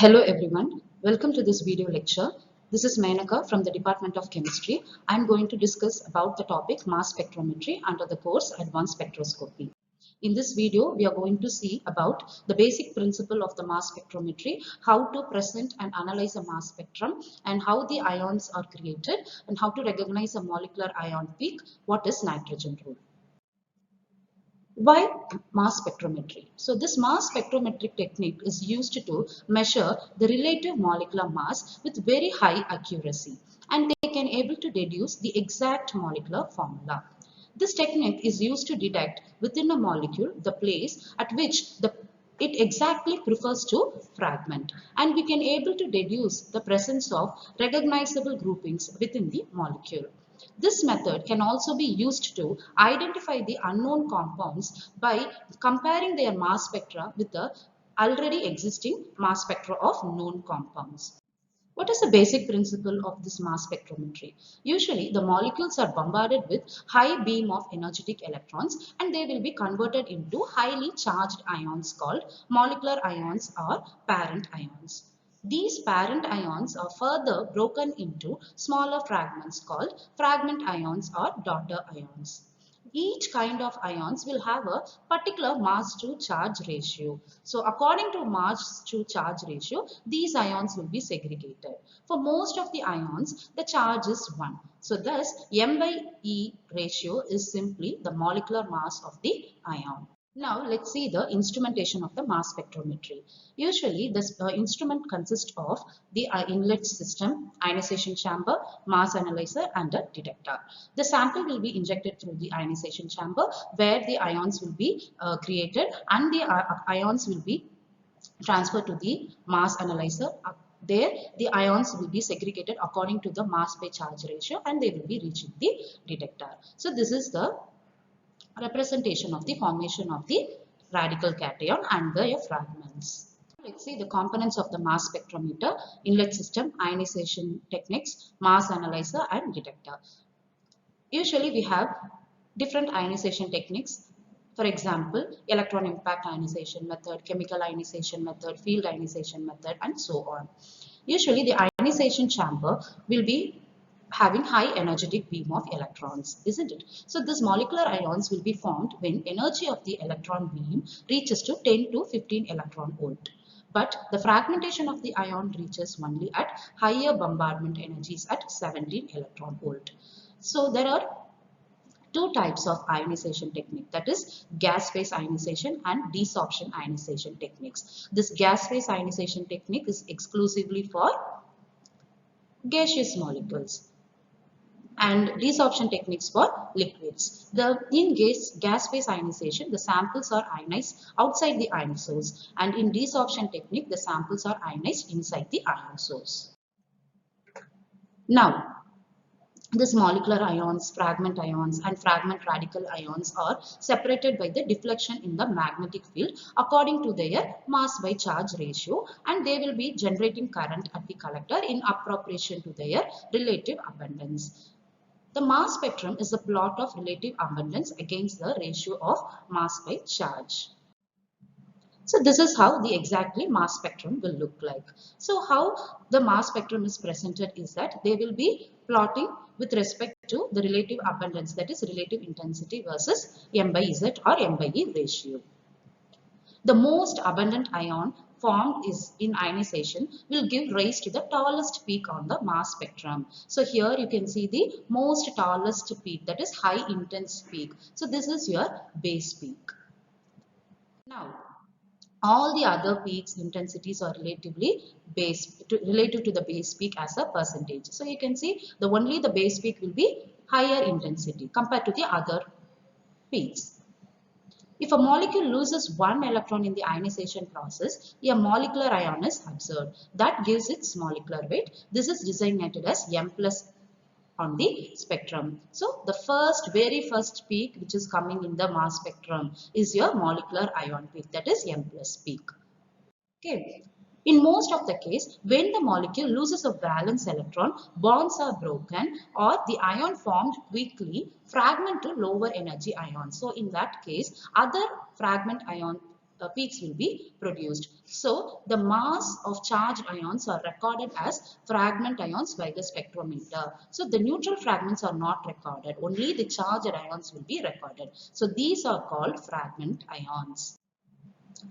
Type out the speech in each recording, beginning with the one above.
Hello everyone, welcome to this video lecture. This is Menaka from the Department of Chemistry. I am going to discuss about the topic mass spectrometry under the course Advanced Spectroscopy. In this video, we are going to see about the basic principle of the mass spectrometry, how to present and analyze a mass spectrum, and how the ions are created, and how to recognize a molecular ion peak, what is nitrogen rule. Why mass spectrometry? So this mass spectrometric technique is used to measure the relative molecular mass with very high accuracy, and they can able to deduce the exact molecular formula. This technique is used to detect within a molecule the place at which it exactly prefers to fragment, and we can able to deduce the presence of recognizable groupings within the molecule. This method can also be used to identify the unknown compounds by comparing their mass spectra with the already existing mass spectra of known compounds. What is the basic principle of this mass spectrometry? Usually, the molecules are bombarded with high beam of energetic electrons, and they will be converted into highly charged ions called molecular ions or parent ions. These parent ions are further broken into smaller fragments called fragment ions or daughter ions. Each kind of ions will have a particular mass to charge ratio. So according to mass to charge ratio, these ions will be segregated. For most of the ions, the charge is 1. So thus, M by E ratio is simply the molecular mass of the ion. Now let's see the instrumentation of the mass spectrometry. Usually this instrument consists of the inlet system, ionization chamber, mass analyzer and a detector. The sample will be injected through the ionization chamber where the ions will be created, and the ions will be transferred to the mass analyzer. There the ions will be segregated according to the mass by charge ratio, and they will be reaching the detector. So this is the representation of the formation of the radical cation and their fragments. Let's see the components of the mass spectrometer: inlet system, ionization techniques, mass analyzer and detector. Usually we have different ionization techniques. For example, electron impact ionization method, chemical ionization method, field ionization method and so on. Usually the ionization chamber will be having high energetic beam of electrons, isn't it? So this molecular ions will be formed when energy of the electron beam reaches to 10 to 15 electron volt. But the fragmentation of the ion reaches only at higher bombardment energies at 17 electron volt. So there are two types of ionization technique, that is gas phase ionization and desorption ionization techniques. This gas phase ionization technique is exclusively for gaseous molecules, and desorption techniques for liquids. In gas phase ionization, the samples are ionized outside the ion source, and in desorption technique, the samples are ionized inside the ion source. Now, this molecular ions, fragment ions and fragment radical ions are separated by the deflection in the magnetic field according to their mass by charge ratio, and they will be generating current at the collector in appropriation to their relative abundance. The mass spectrum is a plot of relative abundance against the ratio of mass by charge. So this is how the exactly mass spectrum will look like. So how the mass spectrum is presented is that they will be plotting with respect to the relative abundance, that is relative intensity versus M by Z or M by E ratio. The most abundant ion formed is in ionization will give rise to the tallest peak on the mass spectrum. So here you can see the most tallest peak, that is high intense peak. So this is your base peak. Now, all the other peaks intensities are relative to the base peak as a percentage. So you can see only the base peak will be higher intensity compared to the other peaks. If a molecule loses one electron in the ionization process, a molecular ion is observed. That gives its molecular weight. This is designated as M plus on the spectrum. So the very first peak which is coming in the mass spectrum is your molecular ion peak, that is M plus peak. Okay. In most of the case, when the molecule loses a valence electron, bonds are broken or the ion formed quickly fragment to lower energy ions. So in that case, other fragment ion peaks will be produced. So the mass of charged ions are recorded as fragment ions by the spectrometer. So the neutral fragments are not recorded, only the charged ions will be recorded. So these are called fragment ions.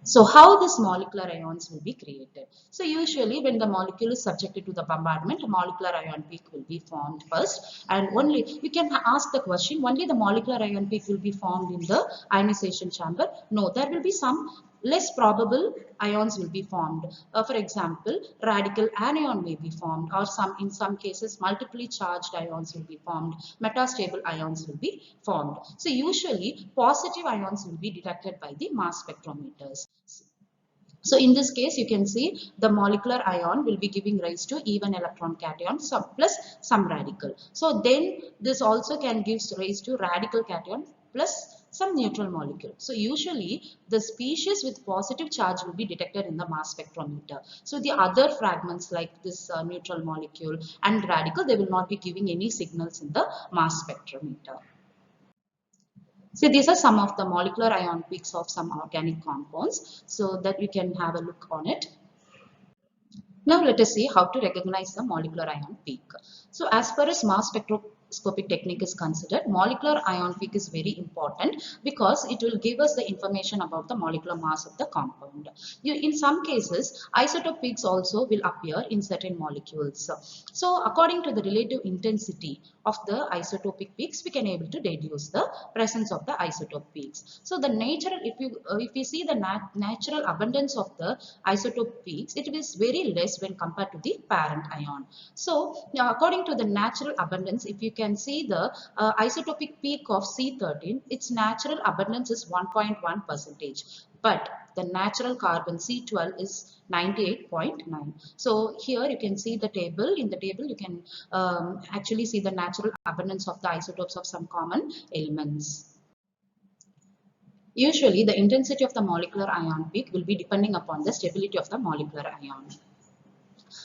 So how these molecular ions will be created? So usually when the molecule is subjected to the bombardment, a molecular ion peak will be formed first, and only we can ask the question, only the molecular ion peak will be formed in the ionization chamber? No, there will be some less probable ions will be formed. For example, radical anion may be formed, or in some cases multiply charged ions will be formed, metastable ions will be formed. So usually positive ions will be detected by the mass spectrometers. So in this case, you can see the molecular ion will be giving rise to even electron cation plus some radical. So then this also can give rise to radical cation plus some neutral molecule. So usually the species with positive charge will be detected in the mass spectrometer. So the other fragments like this neutral molecule and radical, they will not be giving any signals in the mass spectrometer. So these are some of the molecular ion peaks of some organic compounds, so that you can have a look on it. Now let us see how to recognize the molecular ion peak. So as far as mass spectroscopic technique is considered, molecular ion peak is very important because it will give us the information about the molecular mass of the compound. In some cases, isotope peaks also will appear in certain molecules. So according to the relative intensity of the isotopic peaks, we can able to deduce the presence of the isotope peaks. So the natural, if we see the natural abundance of the isotope peaks, it is very less when compared to the parent ion. So according to the natural abundance, if you can see the isotopic peak of C13, its natural abundance is 1.1 percentage, but the natural carbon C12 is 98.9. So here you can see the table. In the table you can actually see the natural abundance of the isotopes of some common elements. Usually the intensity of the molecular ion peak will be depending upon the stability of the molecular ion.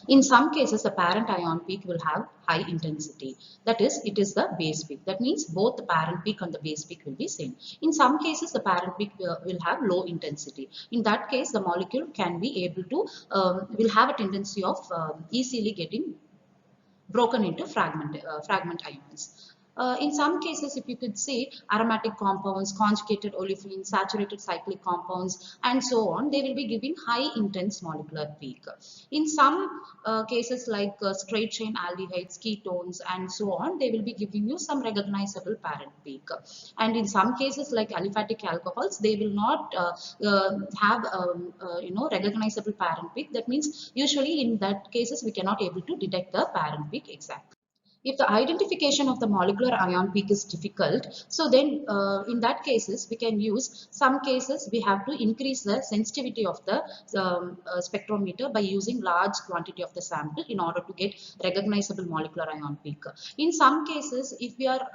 In some cases, the parent ion peak will have high intensity. That is, it is the base peak. That means both the parent peak and the base peak will be same. In some cases, the parent peak will have low intensity. In that case, the molecule can be able to, will have a tendency of easily getting broken into fragment ions. In some cases, if you could see aromatic compounds, conjugated olefins, saturated cyclic compounds, and so on, they will be giving high intense molecular peak. In some cases like straight chain aldehydes, ketones, and so on, they will be giving you some recognizable parent peak. And in some cases like aliphatic alcohols, they will not have recognizable parent peak. That means usually in that cases we cannot able to detect the parent peak exactly. If the identification of the molecular ion peak is difficult, so then in that cases we can use, some cases we have to increase the sensitivity of the spectrometer by using large quantity of the sample in order to get recognizable molecular ion peak. In some cases, if we are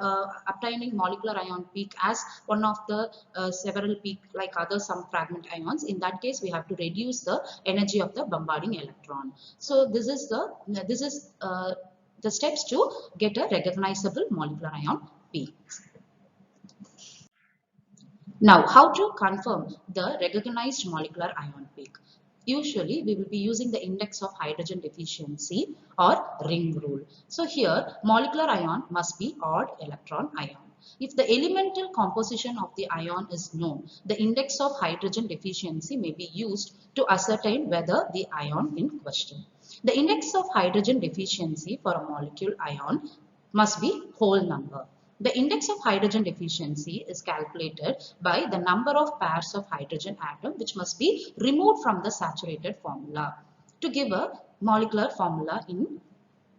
obtaining molecular ion peak as one of the several peak like other some fragment ions, in that case we have to reduce the energy of the bombarding electron. So this is the steps to get a recognizable molecular ion peak. Now, how to confirm the recognized molecular ion peak? Usually, we will be using the index of hydrogen deficiency or ring rule. So here, molecular ion must be odd electron ion. If the elemental composition of the ion is known, the index of hydrogen deficiency may be used to ascertain whether the ion in question. The index of hydrogen deficiency for a molecule ion must be whole number. The index of hydrogen deficiency is calculated by the number of pairs of hydrogen atom which must be removed from the saturated formula to give a molecular formula in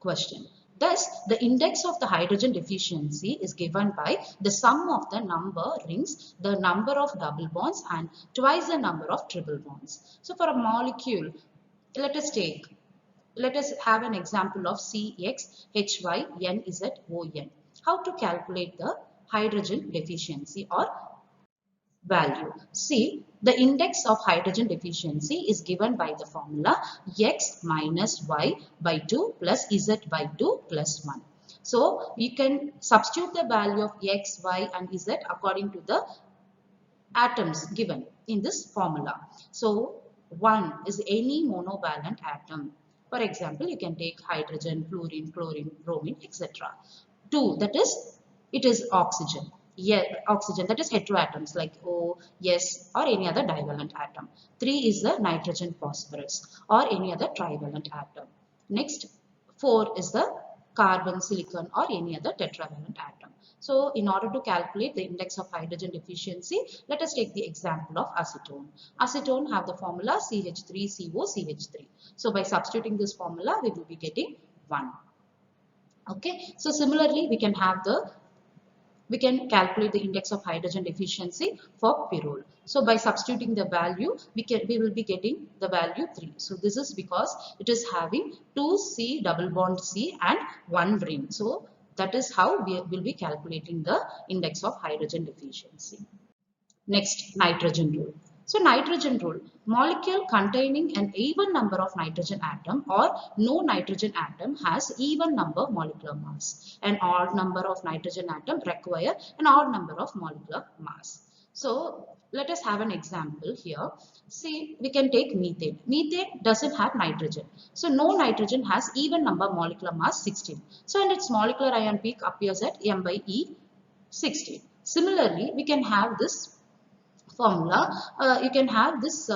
question. Thus, the index of the hydrogen deficiency is given by the sum of the number rings, the number of double bonds, and twice the number of triple bonds. So for a molecule, let us have an example of CXHYNZON. How to calculate the hydrogen deficiency or value? See, the index of hydrogen deficiency is given by the formula X minus Y by 2 plus Z by 2 plus 1. So, you can substitute the value of X, Y and Z according to the atoms given. in this formula. So 1 is any monovalent atom. For example, you can take hydrogen, fluorine, chlorine, bromine, etc. 2, that is, it is oxygen. Yeah, oxygen, that is heteroatoms like O, S, or any other divalent atom. 3 is the nitrogen phosphorus or any other trivalent atom. Next, 4 is the carbon, silicon, or any other tetravalent atom. So in order to calculate the index of hydrogen deficiency, let us take the example of acetone. Acetone have the formula CH3COCH3. So by substituting this formula, we will be getting 1. Okay. So similarly, we can calculate the index of hydrogen deficiency for pyrrole. So by substituting the value, we will be getting the value 3. So this is because it is having 2 C double bond C and 1 ring. So that is how we will be calculating the index of hydrogen deficiency. Next, nitrogen rule. So nitrogen rule, molecule containing an even number of nitrogen atom or no nitrogen atom has even number molecular mass. An odd number of nitrogen atom require an odd number of molecular mass. So let us have an example here. See, we can take methane. Methane doesn't have nitrogen. So no nitrogen has even number molecular mass 16. So and its molecular ion peak appears at M by E 16. Similarly, we can have this formula, you can have this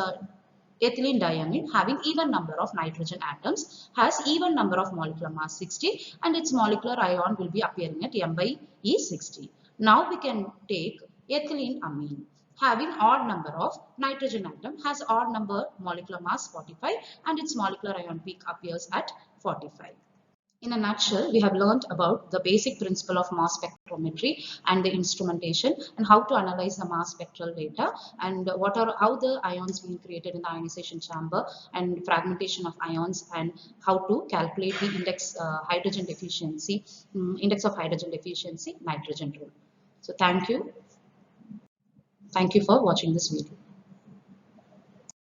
ethylene diamine having even number of nitrogen atoms, has even number of molecular mass 60, and its molecular ion will be appearing at M by E 60. Now we can take ethylene amine having odd number of nitrogen atom, has odd number molecular mass 45, and its molecular ion peak appears at 45. In a nutshell, we have learned about the basic principle of mass spectrometry and the instrumentation and how to analyze the mass spectral data and how the ions being created in the ionization chamber and fragmentation of ions and how to calculate the index hydrogen deficiency, index of hydrogen deficiency, nitrogen rule. So thank you. Thank you for watching this video.